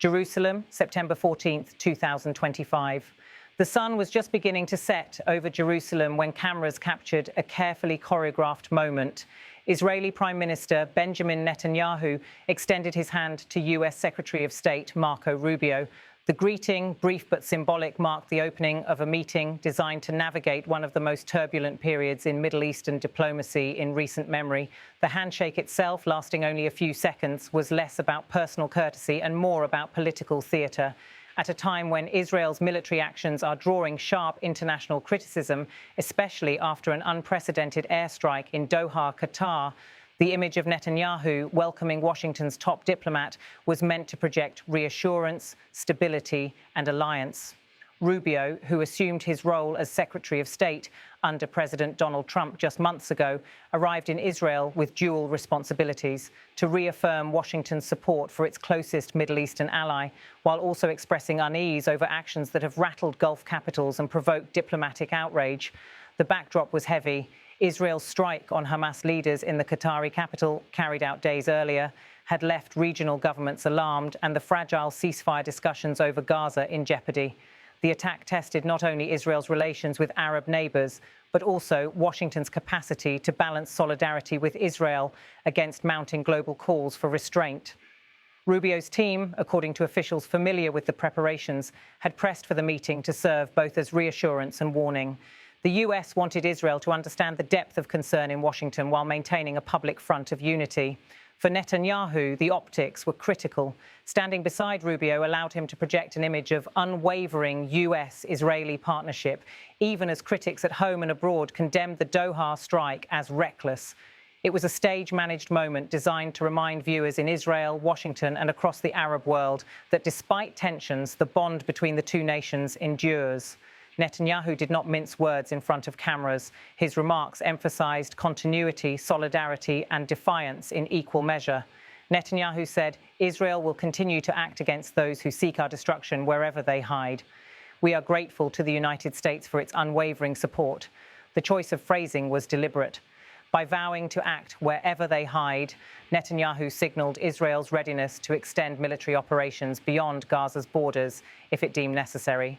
Jerusalem, September 14th, 2025. The sun was just beginning to set over Jerusalem when cameras captured a carefully choreographed moment. Israeli Prime Minister Benjamin Netanyahu extended his hand to U.S. Secretary of State Marco Rubio. The greeting, brief but symbolic, marked the opening of a meeting designed to navigate one of the most turbulent periods in Middle Eastern diplomacy in recent memory. The handshake itself, lasting only a few seconds, was less about personal courtesy and more about political theatre. At a time when Israel's military actions are drawing sharp international criticism, especially after an unprecedented airstrike in Doha, Qatar, the image of Netanyahu welcoming Washington's top diplomat was meant to project reassurance, stability and alliance. Rubio, who assumed his role as Secretary of State under President Donald Trump just months ago, arrived in Israel with dual responsibilities: to reaffirm Washington's support for its closest Middle Eastern ally, while also expressing unease over actions that have rattled Gulf capitals and provoked diplomatic outrage. The backdrop was heavy. Israel's strike on Hamas leaders in the Qatari capital, carried out days earlier, had left regional governments alarmed and the fragile ceasefire discussions over Gaza in jeopardy. The attack tested not only Israel's relations with Arab neighbours, but also Washington's capacity to balance solidarity with Israel against mounting global calls for restraint. Rubio's team, according to officials familiar with the preparations, had pressed for the meeting to serve both as reassurance and warning. The U.S. wanted Israel to understand the depth of concern in Washington while maintaining a public front of unity. For Netanyahu, the optics were critical. Standing beside Rubio allowed him to project an image of unwavering U.S. Israeli partnership, even as critics at home and abroad condemned the Doha strike as reckless. It was a stage-managed moment designed to remind viewers in Israel, Washington and across the Arab world that despite tensions, the bond between the two nations endures. Netanyahu did not mince words in front of cameras. His remarks emphasized continuity, solidarity and defiance in equal measure. Netanyahu said, "Israel will continue to act against those who seek our destruction wherever they hide. We are grateful to the United States for its unwavering support." The choice of phrasing was deliberate. By vowing to act wherever they hide, Netanyahu signaled Israel's readiness to extend military operations beyond Gaza's borders if it deemed necessary.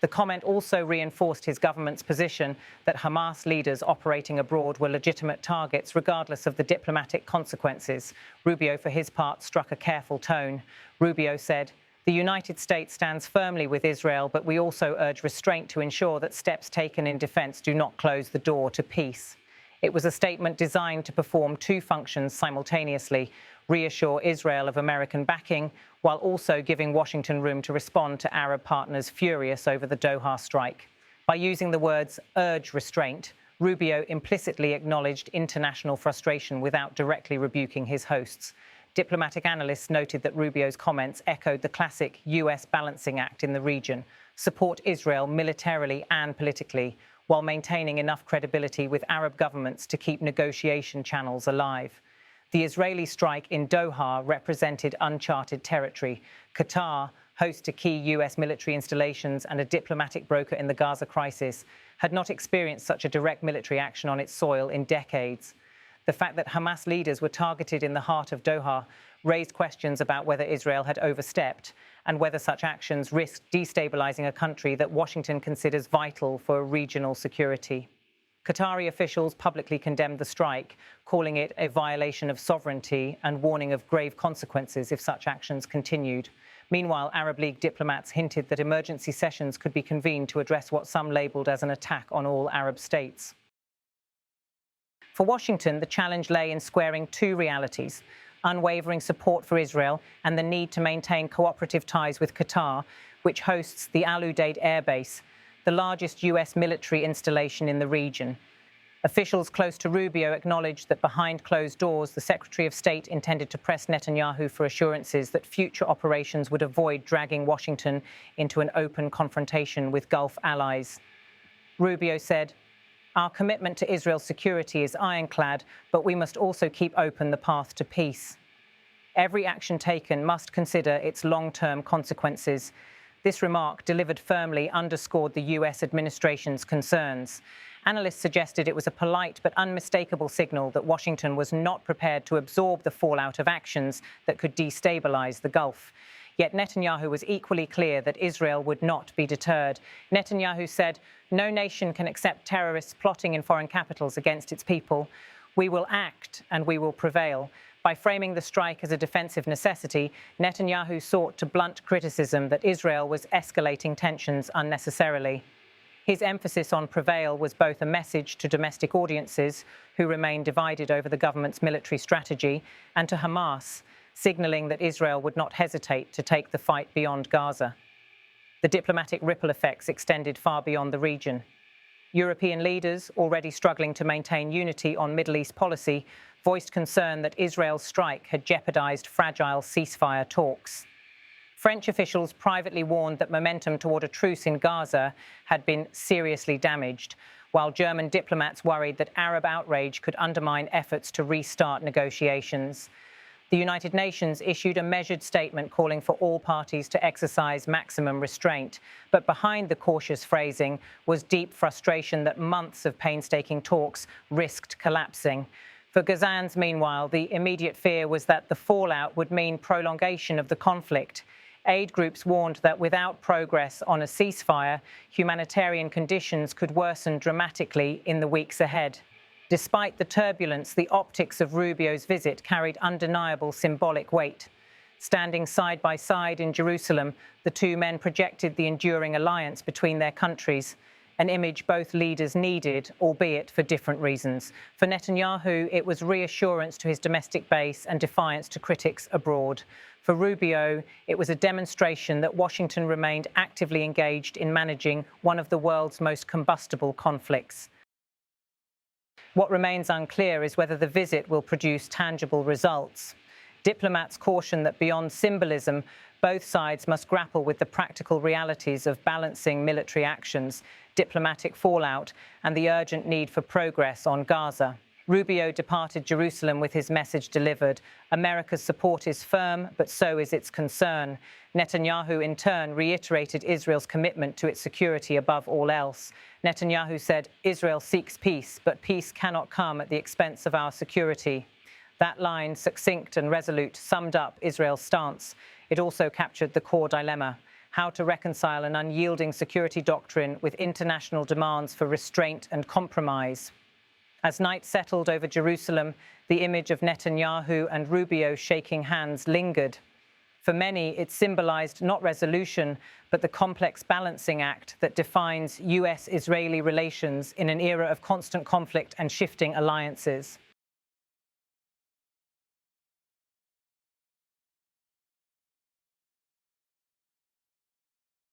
The comment also reinforced his government's position that Hamas leaders operating abroad were legitimate targets regardless of the diplomatic consequences. Rubio, for his part, struck a careful tone. Rubio said, "The United States stands firmly with Israel, but we also urge restraint to ensure that steps taken in defense do not close the door to peace." It was a statement designed to perform two functions simultaneously: reassure Israel of American backing, while also giving Washington room to respond to Arab partners furious over the Doha strike. By using the words urge restraint, Rubio implicitly acknowledged international frustration without directly rebuking his hosts. Diplomatic analysts noted that Rubio's comments echoed the classic U.S. balancing act in the region: support Israel militarily and politically, while maintaining enough credibility with Arab governments to keep negotiation channels alive. The Israeli strike in Doha represented uncharted territory. Qatar, host to key U.S. military installations and a diplomatic broker in the Gaza crisis, had not experienced such a direct military action on its soil in decades. The fact that Hamas leaders were targeted in the heart of Doha raised questions about whether Israel had overstepped and whether such actions risked destabilizing a country that Washington considers vital for regional security. Qatari officials publicly condemned the strike, calling it a violation of sovereignty and warning of grave consequences if such actions continued. Meanwhile, Arab League diplomats hinted that emergency sessions could be convened to address what some labelled as an attack on all Arab states. For Washington, the challenge lay in squaring two realities: unwavering support for Israel and the need to maintain cooperative ties with Qatar, which hosts the Al Udeid Air Base, the largest U.S. military installation in the region. Officials close to Rubio acknowledged that behind closed doors, the Secretary of State intended to press Netanyahu for assurances that future operations would avoid dragging Washington into an open confrontation with Gulf allies. Rubio said, "Our commitment to Israel's security is ironclad, but we must also keep open the path to peace. Every action taken must consider its long-term consequences." This remark, delivered firmly, underscored the U.S. administration's concerns. Analysts suggested it was a polite but unmistakable signal that Washington was not prepared to absorb the fallout of actions that could destabilize the Gulf. Yet Netanyahu was equally clear that Israel would not be deterred. Netanyahu said, "No nation can accept terrorists plotting in foreign capitals against its people. We will act and we will prevail." By framing the strike as a defensive necessity, Netanyahu sought to blunt criticism that Israel was escalating tensions unnecessarily. His emphasis on prevail was both a message to domestic audiences, who remain divided over the government's military strategy, and to Hamas, signalling that Israel would not hesitate to take the fight beyond Gaza. The diplomatic ripple effects extended far beyond the region. European leaders, already struggling to maintain unity on Middle East policy, voiced concern that Israel's strike had jeopardized fragile ceasefire talks. French officials privately warned that momentum toward a truce in Gaza had been seriously damaged, while German diplomats worried that Arab outrage could undermine efforts to restart negotiations. The United Nations issued a measured statement calling for all parties to exercise maximum restraint. But behind the cautious phrasing was deep frustration that months of painstaking talks risked collapsing. For Gazans, meanwhile, the immediate fear was that the fallout would mean prolongation of the conflict. Aid groups warned that without progress on a ceasefire, humanitarian conditions could worsen dramatically in the weeks ahead. Despite the turbulence, the optics of Rubio's visit carried undeniable symbolic weight. Standing side by side in Jerusalem, the two men projected the enduring alliance between their countries, an image both leaders needed, albeit for different reasons. For Netanyahu, it was reassurance to his domestic base and defiance to critics abroad. For Rubio, it was a demonstration that Washington remained actively engaged in managing one of the world's most combustible conflicts. What remains unclear is whether the visit will produce tangible results. Diplomats caution that beyond symbolism, both sides must grapple with the practical realities of balancing military actions, diplomatic fallout, and the urgent need for progress on Gaza. Rubio departed Jerusalem with his message delivered. America's support is firm, but so is its concern. Netanyahu, in turn, reiterated Israel's commitment to its security above all else. Netanyahu said, "Israel seeks peace, but peace cannot come at the expense of our security." That line, succinct and resolute, summed up Israel's stance. It also captured the core dilemma: how to reconcile an unyielding security doctrine with international demands for restraint and compromise. As night settled over Jerusalem, the image of Netanyahu and Rubio shaking hands lingered. For many, it symbolized not resolution, but the complex balancing act that defines U.S. Israeli relations in an era of constant conflict and shifting alliances.